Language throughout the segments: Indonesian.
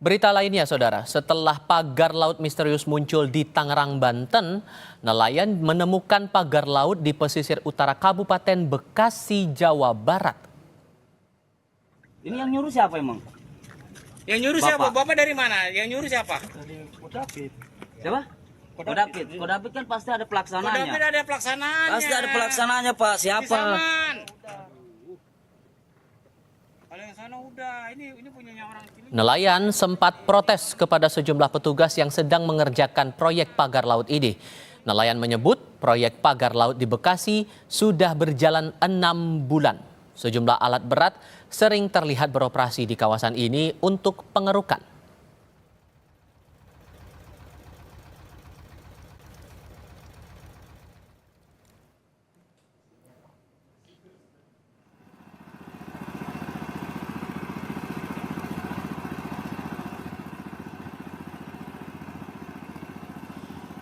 Berita lainnya, Saudara, setelah pagar laut misterius muncul di Tangerang, Banten, nelayan menemukan pagar laut di pesisir utara Kabupaten Bekasi, Jawa Barat. Ini yang nyuruh siapa emang? Yang nyuruh siapa? Bapak dari mana? Yang nyuruh siapa? Dari Kodapit. Siapa? Kodapit. Kodapit kan pasti ada pelaksananya. Kodapit ada pelaksanaannya. Pasti ada pelaksananya, Pak. Siapa? Kalau yang sana udah, ini punyanya orang sini. Nelayan sempat protes kepada sejumlah petugas yang sedang mengerjakan proyek pagar laut ini. Nelayan menyebut proyek pagar laut di Bekasi sudah berjalan 6 bulan. Sejumlah alat berat sering terlihat beroperasi di kawasan ini untuk pengerukan.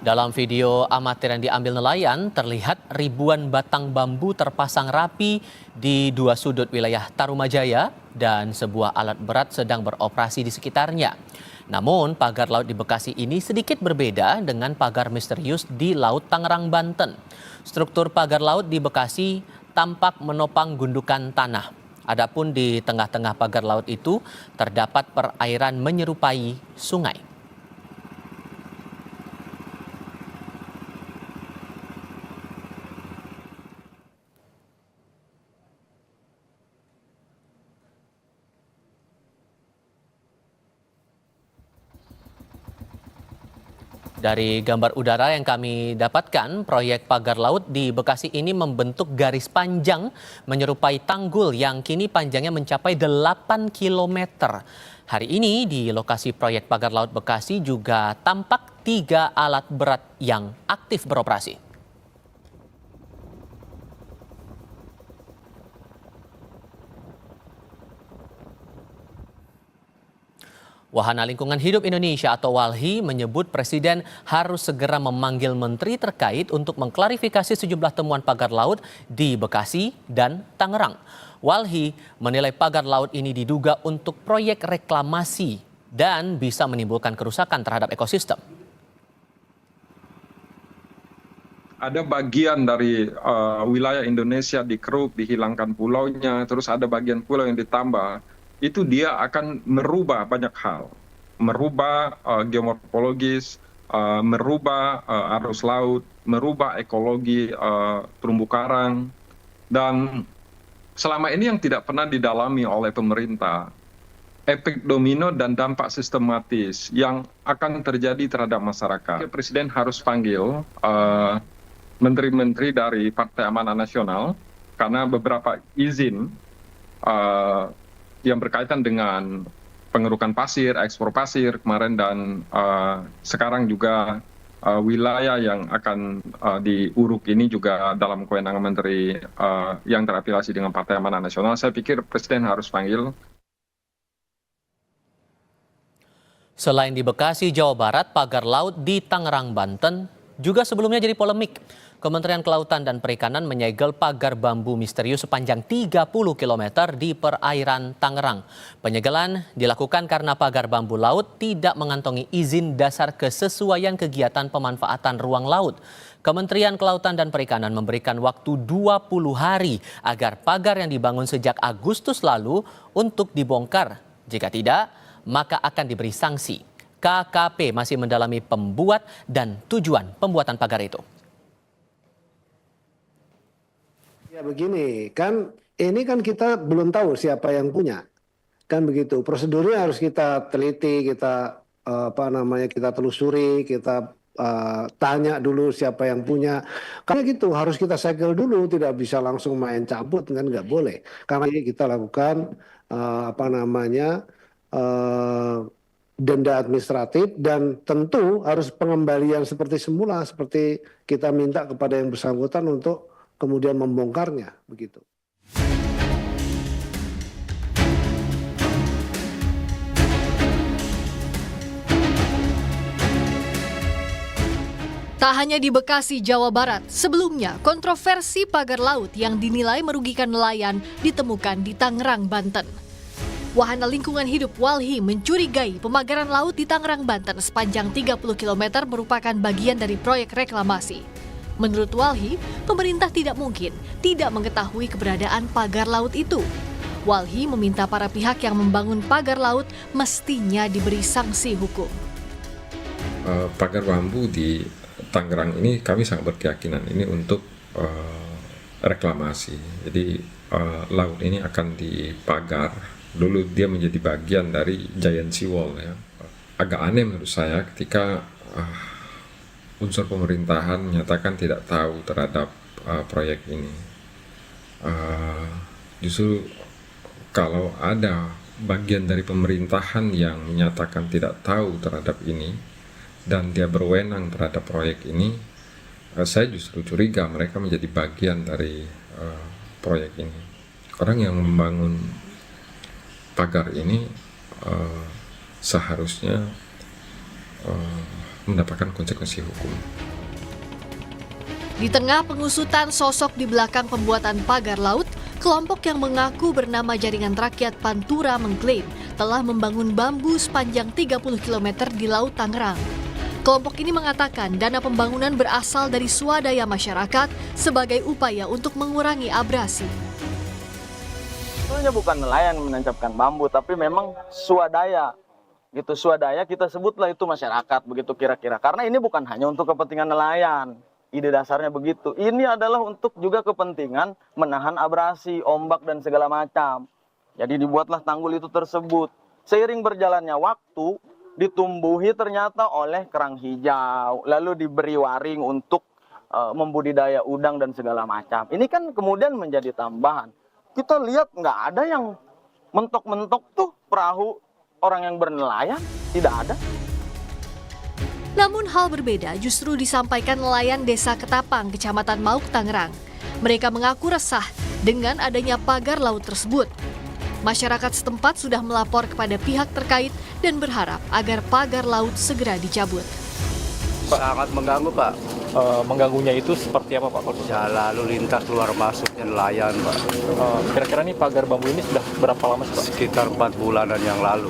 Dalam video amatir yang diambil nelayan, terlihat ribuan batang bambu terpasang rapi di dua sudut wilayah Tarumajaya dan sebuah alat berat sedang beroperasi di sekitarnya. Namun, pagar laut di Bekasi ini sedikit berbeda dengan pagar misterius di Laut Tangerang, Banten. Struktur pagar laut di Bekasi tampak menopang gundukan tanah. Adapun di tengah-tengah pagar laut itu terdapat perairan menyerupai sungai. Dari gambar udara yang kami dapatkan, proyek pagar laut di Bekasi ini membentuk garis panjang menyerupai tanggul yang kini panjangnya mencapai 8 km. Hari ini di lokasi proyek pagar laut Bekasi juga tampak 3 alat berat yang aktif beroperasi. Wahana Lingkungan Hidup Indonesia atau WALHI menyebut Presiden harus segera memanggil menteri terkait untuk mengklarifikasi sejumlah temuan pagar laut di Bekasi dan Tangerang. WALHI menilai pagar laut ini diduga untuk proyek reklamasi dan bisa menimbulkan kerusakan terhadap ekosistem. Ada bagian dari wilayah Indonesia dikeruk, dihilangkan pulaunya, terus ada bagian pulau yang ditambah. Itu dia akan merubah banyak hal, merubah geomorfologis, merubah arus laut, merubah ekologi terumbu karang, dan selama ini yang tidak pernah didalami oleh pemerintah, efek domino dan dampak sistematis yang akan terjadi terhadap masyarakat. Presiden harus panggil menteri-menteri dari Partai Amanat Nasional karena beberapa izin yang berkaitan dengan pengerukan pasir, ekspor pasir kemarin, dan sekarang juga wilayah yang akan diuruk ini juga dalam kewenangan menteri yang terafiliasi dengan Partai Amanat Nasional. Saya pikir Presiden harus panggil. Selain di Bekasi, Jawa Barat, pagar laut di Tangerang, Banten juga sebelumnya jadi polemik. Kementerian Kelautan dan Perikanan menyegel pagar bambu misterius sepanjang 30 km di perairan Tangerang. Penyegelan dilakukan karena pagar bambu laut tidak mengantongi izin dasar kesesuaian kegiatan pemanfaatan ruang laut. Kementerian Kelautan dan Perikanan memberikan waktu 20 hari agar pagar yang dibangun sejak Agustus lalu untuk dibongkar. Jika tidak, maka akan diberi sanksi. KKP masih mendalami pembuat dan tujuan pembuatan pagar itu. Ya begini, kan ini kan kita belum tahu siapa yang punya. Kan begitu. Prosedurnya harus kita teliti, kita kita telusuri, kita tanya dulu siapa yang punya. Karena gitu harus kita segel dulu, tidak bisa langsung main cabut, kan nggak boleh. Karena ini kita lakukan denda administratif, dan tentu harus pengembalian seperti semula, seperti kita minta kepada yang bersangkutan untuk kemudian membongkarnya, begitu. Tak hanya di Bekasi, Jawa Barat, sebelumnya kontroversi pagar laut yang dinilai merugikan nelayan ditemukan di Tangerang, Banten. Wahana Lingkungan Hidup Walhi mencurigai pemagaran laut di Tangerang, Banten sepanjang 30 km merupakan bagian dari proyek reklamasi. Menurut Walhi, pemerintah tidak mungkin tidak mengetahui keberadaan pagar laut itu. Walhi meminta para pihak yang membangun pagar laut mestinya diberi sanksi hukum. Pagar bambu di Tangerang ini kami sangat berkeyakinan ini untuk reklamasi. Jadi laut ini akan dipagar. Dulu dia menjadi bagian dari Giant Sea Wall ya. Agak aneh menurut saya ketika unsur pemerintahan menyatakan tidak tahu terhadap proyek ini. Justru kalau ada bagian dari pemerintahan yang menyatakan tidak tahu terhadap ini dan dia berwenang terhadap proyek ini, saya justru curiga mereka menjadi bagian dari proyek ini. Orang yang membangun pagar ini seharusnya mendapatkan konsekuensi hukum. Di tengah pengusutan sosok di belakang pembuatan pagar laut, kelompok yang mengaku bernama Jaringan Rakyat Pantura mengklaim telah membangun bambu sepanjang 30 km di Laut Tangerang. Kelompok ini mengatakan dana pembangunan berasal dari swadaya masyarakat sebagai upaya untuk mengurangi abrasi. Sebenarnya bukan nelayan menancapkan bambu, tapi memang swadaya. Gitu, swadaya kita sebutlah itu masyarakat, begitu kira-kira. Karena ini bukan hanya untuk kepentingan nelayan. Ide dasarnya begitu. Ini adalah untuk juga kepentingan menahan abrasi, ombak, dan segala macam. Jadi dibuatlah tanggul itu tersebut. Seiring berjalannya waktu, ditumbuhi ternyata oleh kerang hijau. Lalu diberi waring untuk membudidaya udang dan segala macam. Ini kan kemudian menjadi tambahan. Kita lihat nggak ada yang mentok-mentok tuh perahu orang yang bernelayan. Tidak ada. Namun hal berbeda justru disampaikan nelayan Desa Ketapang, Kecamatan Mauk, Tangerang. Mereka mengaku resah dengan adanya pagar laut tersebut. Masyarakat setempat sudah melapor kepada pihak terkait dan berharap agar pagar laut segera dicabut. Sangat mengganggu, Pak. Mengganggunya itu seperti apa, Pak? Ya, lalu lintas keluar masuknya nelayan, Pak. Kira-kira nih pagar bambu ini sudah berapa lama sih, Pak? Sekitar 4 bulanan yang lalu.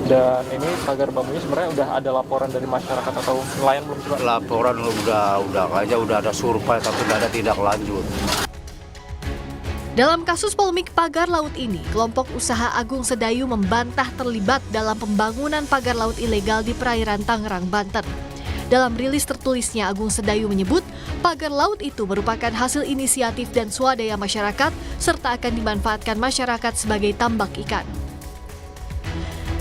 Dan ini pagar bambu ini sebenarnya udah ada laporan dari masyarakat atau nelayan belum sih, Pak? Laporan udah ada survei tapi nggak ada tindak lanjut. Dalam kasus polemik pagar laut ini, kelompok usaha Agung Sedayu membantah terlibat dalam pembangunan pagar laut ilegal di perairan Tangerang, Banten. Dalam rilis tertulisnya, Agung Sedayu menyebut pagar laut itu merupakan hasil inisiatif dan swadaya masyarakat serta akan dimanfaatkan masyarakat sebagai tambak ikan.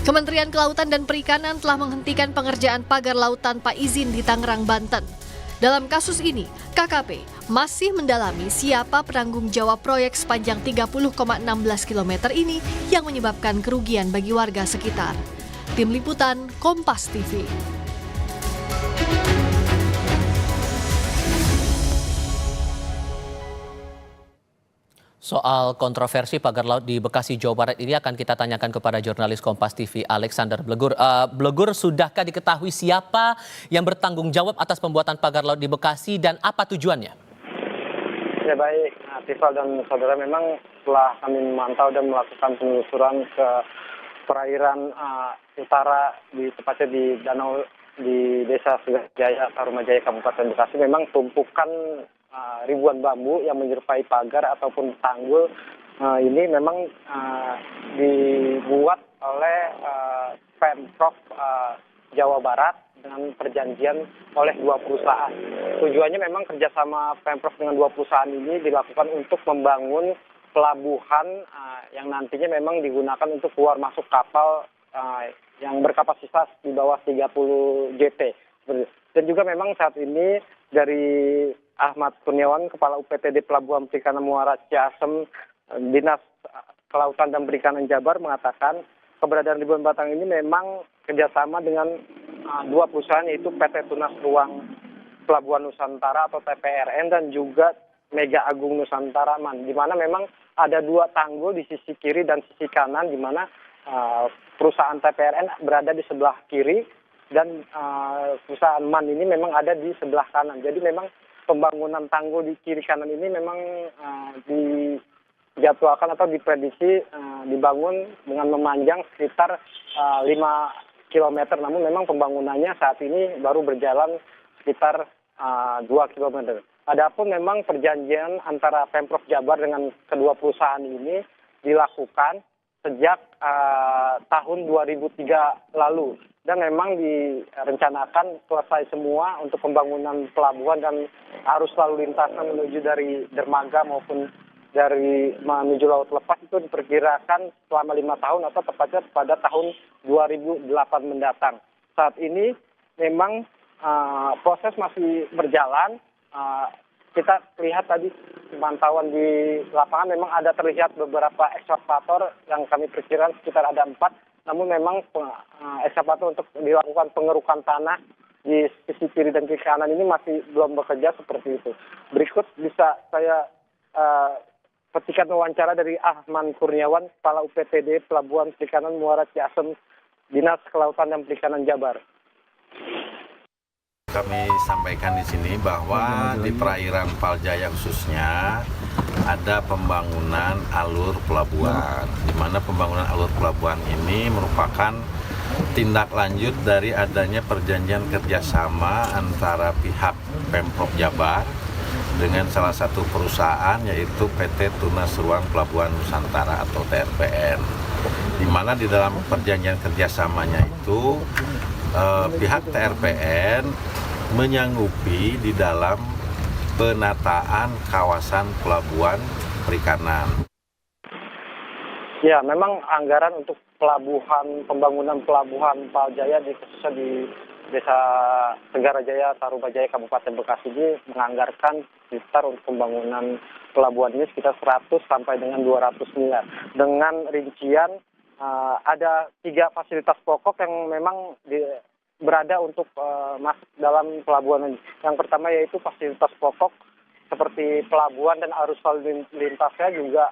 Kementerian Kelautan dan Perikanan telah menghentikan pengerjaan pagar laut tanpa izin di Tangerang, Banten. Dalam kasus ini, KKP masih mendalami siapa penanggung jawab proyek sepanjang 30,16 km ini yang menyebabkan kerugian bagi warga sekitar. Tim Liputan, Kompas TV. Soal kontroversi pagar laut di Bekasi, Jawa Barat ini akan kita tanyakan kepada jurnalis Kompas TV Alexander Blegur. Blegur, sudahkah diketahui siapa yang bertanggung jawab atas pembuatan pagar laut di Bekasi dan apa tujuannya? Ya baik, Tifal dan saudara, memang setelah kami memantau dan melakukan penelusuran ke perairan utara, tepatnya di danau di Desa Segajaya, Tarumajaya, Kabupaten Bekasi, memang tumpukan ribuan bambu yang menyerupai pagar ataupun tanggul ini memang dibuat oleh Pemprov Jawa Barat dengan perjanjian oleh dua perusahaan. Tujuannya memang kerjasama Pemprov dengan dua perusahaan ini dilakukan untuk membangun pelabuhan yang nantinya memang digunakan untuk keluar masuk kapal yang berkapasitas di bawah 30 JT. Dan juga memang saat ini dari Ahmad Kurniawan, Kepala UPTD Pelabuhan Perikanan Muara Ciasem, Dinas Kelautan dan Perikanan Jabar, mengatakan keberadaan ribuan batang ini memang kerjasama dengan dua perusahaan, yaitu PT Tunas Ruang Pelabuhan Nusantara atau TPRN dan juga Mega Agung Nusantara Man, di mana memang ada dua tanggul di sisi kiri dan sisi kanan, di mana perusahaan TPRN berada di sebelah kiri dan perusahaan Man ini memang ada di sebelah kanan. Jadi memang pembangunan tanggul di kiri kanan ini memang dijadwalkan atau diprediksi dibangun dengan memanjang sekitar 5 km. Namun memang pembangunannya saat ini baru berjalan sekitar 2 km. Adapun memang perjanjian antara Pemprov Jabar dengan kedua perusahaan ini dilakukan sejak tahun 2003 lalu. Dan memang direncanakan selesai semua untuk pembangunan pelabuhan dan arus lalu lintasnya menuju dari dermaga maupun dari menuju laut lepas itu diperkirakan selama 5 tahun atau tepatnya pada tahun 2008 mendatang. Saat ini memang proses masih berjalan. Kita lihat tadi pemantauan di lapangan memang ada terlihat beberapa ekskavator yang kami perkirakan sekitar ada 4. Namun memang ekskavator untuk dilakukan pengerukan tanah di sisi kiri dan kiri kanan ini masih belum bekerja seperti itu. Berikut bisa saya petikan wawancara dari Ahman Kurniawan, Kepala UPTD Pelabuhan Perikanan Muara Ciasem, Dinas Kelautan dan Perikanan Jabar. Kami sampaikan di sini bahwa di perairan Paljaya khususnya ada pembangunan alur pelabuhan, di mana pembangunan alur pelabuhan ini merupakan tindak lanjut dari adanya perjanjian kerjasama antara pihak Pemprov Jabar dengan salah satu perusahaan yaitu PT Tunas Ruang Pelabuhan Nusantara atau TRPN, di mana di dalam perjanjian kerjasamanya itu pihak TRPN menyanggupi di dalam penataan kawasan pelabuhan perikanan. Ya, memang anggaran untuk pembangunan pelabuhan Paljaya khususnya di Desa Segarajaya, Tarumajaya, Kabupaten Bekasi ini menganggarkan sekitar untuk pembangunan pelabuhan ini sekitar 100 sampai dengan 200 miliar. Dengan rincian ada 3 fasilitas pokok yang memang berada untuk masuk dalam pelabuhan ini. Yang pertama yaitu fasilitas pokok seperti pelabuhan dan arus lalu lintasnya, juga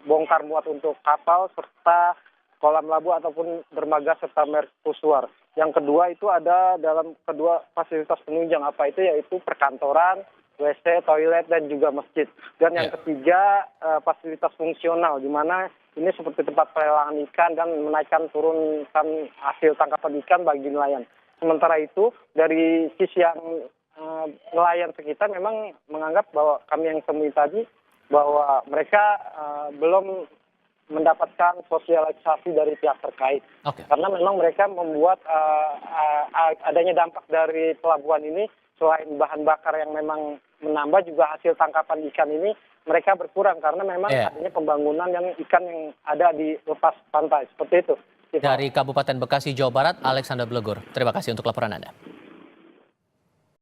bongkar muat untuk kapal serta kolam labu ataupun dermaga serta mercusuar. Yang kedua itu ada dalam kedua fasilitas penunjang, apa itu yaitu perkantoran, WC, toilet dan juga masjid. Dan yang ketiga fasilitas fungsional, di mana ini seperti tempat pelelangan ikan dan menaikkan turunkan hasil tangkapan ikan bagi nelayan. Sementara itu dari sisi yang nelayan sekitar memang menganggap bahwa kami yang temui tadi bahwa mereka belum mendapatkan sosialisasi dari pihak terkait. Karena memang mereka membuat adanya dampak dari pelabuhan ini, selain bahan bakar yang memang menambah, juga hasil tangkapan ikan ini mereka berkurang karena memang adanya pembangunan yang ikan yang ada di lepas pantai. Seperti itu. Dari Kabupaten Bekasi, Jawa Barat, Alexander Blegur. Terima kasih untuk laporan Anda.